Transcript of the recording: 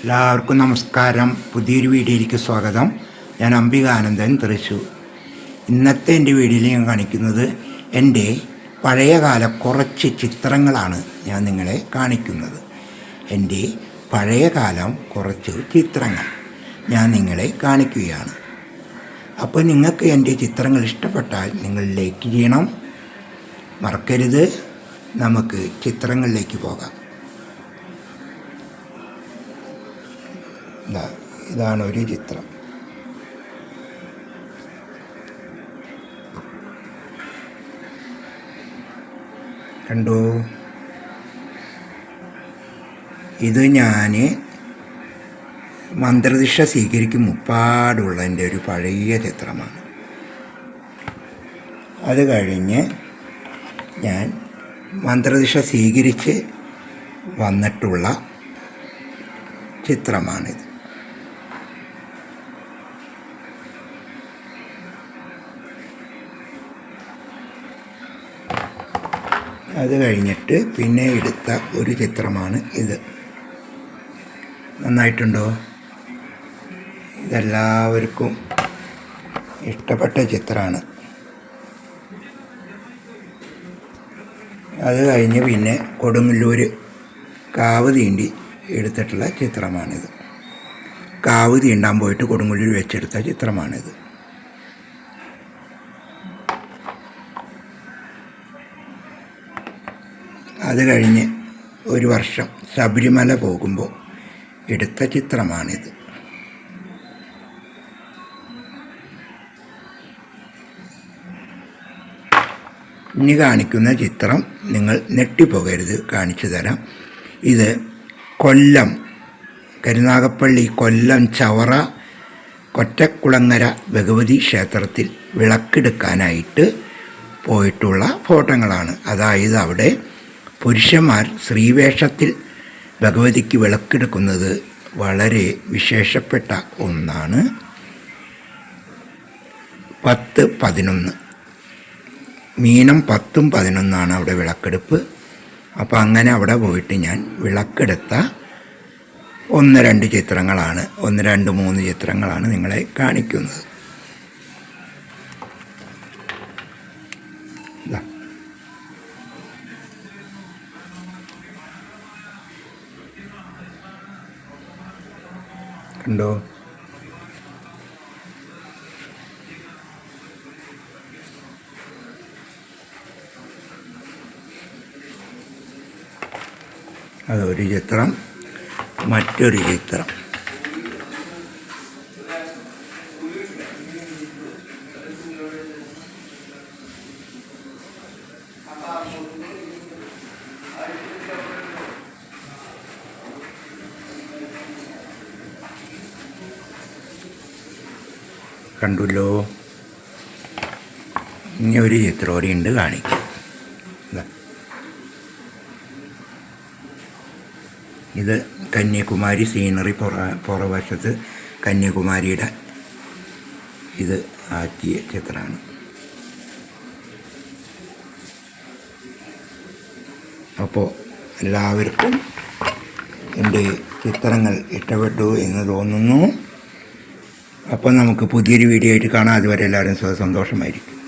എല്ലാവർക്കും നമസ്കാരം. പുതിയൊരു വീഡിയോയിലേക്ക് സ്വാഗതം. ഞാൻ അംബികാനന്ദൻ, തൃശ്ശൂർ. ഇന്നത്തെ എൻ്റെ വീഡിയോയിൽ ഞാൻ കാണിക്കുന്നത് എൻ്റെ പഴയകാല കുറച്ച് ചിത്രങ്ങളാണ് ഞാൻ നിങ്ങളെ കാണിക്കുന്നത്. എൻ്റെ പഴയകാലം കുറച്ച് ചിത്രങ്ങൾ ഞാൻ നിങ്ങളെ കാണിക്കുകയാണ്. അപ്പോൾ നിങ്ങൾക്ക് എൻ്റെ ചിത്രങ്ങൾ ഇഷ്ടപ്പെട്ടാൽ നിങ്ങൾ ലൈക്ക് ചെയ്യണം, മറക്കരുത്. നമുക്ക് ചിത്രങ്ങളിലേക്ക് പോകാം. ഇതാണ് ഒരു ചിത്രം. കണ്ടോ? ഇത് ഞാൻ മന്ത്രദിശ സ്വീകരിക്കും മുപ്പാടുള്ള എൻ്റെ ഒരു പഴയ ചിത്രമാണ്. അത് കഴിഞ്ഞ് ഞാൻ മന്ത്രദിശ സ്വീകരിച്ച് വന്നിട്ടുള്ള ചിത്രമാണിത്. അത് കഴിഞ്ഞിട്ട് പിന്നെ എടുത്ത ഒരു ചിത്രമാണ് ഇത്. നന്നായിട്ടുണ്ടോ? ഇതെല്ലാവർക്കും ഇഷ്ടപ്പെട്ട ചിത്രമാണ്. അത് കഴിഞ്ഞ് പിന്നെ കൊടുങ്ങല്ലൂർ കാവ് തീണ്ടി എടുത്തിട്ടുള്ള ചിത്രമാണിത്. കാവ് തീണ്ടാൻ പോയിട്ട് കൊടുങ്ങല്ലൂർ വെച്ചെടുത്ത ചിത്രമാണിത്. അത് കഴിഞ്ഞ് ഒരു വർഷം ശബരിമല പോകുമ്പോൾ എടുത്ത ചിത്രമാണിത്. ഇനി കാണിക്കുന്ന ചിത്രം നിങ്ങൾ ഞെട്ടിപ്പോകരുത്, കാണിച്ചു തരാം. ഇത് കൊല്ലം കരുനാഗപ്പള്ളി കൊല്ലം ചവറ കൊറ്റക്കുളങ്ങര ഭഗവതി ക്ഷേത്രത്തിൽ വിളക്കെടുക്കാനായിട്ട് പോയിട്ടുള്ള ഫോട്ടോകളാണ്. അതായത് അവിടെ പുരുഷന്മാർ സ്ത്രീവേഷത്തിൽ ഭഗവതിക്ക് വിളക്കെടുക്കുന്നത് വളരെ വിശേഷപ്പെട്ട ഒന്നാണ്. 10-11 മീനം 10-11 അവിടെ വിളക്കെടുപ്പ്. അപ്പോൾ അങ്ങനെ അവിടെ പോയിട്ട് ഞാൻ വിളക്കെടുത്ത 1-2 ചിത്രങ്ങളാണ്, 1-2-3 ചിത്രങ്ങളാണ് നിങ്ങളെ കാണിക്കുന്നത്. കണ്ടോ? അതൊരു ചിത്രം. മറ്റൊരു ചിത്രം കണ്ടല്ലോ. ഇനി ഒരു ചിത്രം കൂടി ഉണ്ട്, കാണിക്കാം. ഇത് കന്യാകുമാരി സീനറി, പുറവശത്ത് കന്യാകുമാരിയുടെ ഇത് ആക്കിയ ചിത്രമാണ്. അപ്പോൾ എല്ലാവർക്കും എൻ്റെ ചിത്രങ്ങൾ ഇഷ്ടപ്പെട്ടു എന്ന് തോന്നുന്നു. അപ്പോൾ നമുക്ക് പുതിയൊരു വീഡിയോ ആയിട്ട് കാണാം. അതുവരെ എല്ലാവരും സന്തോഷമായിരിക്കും.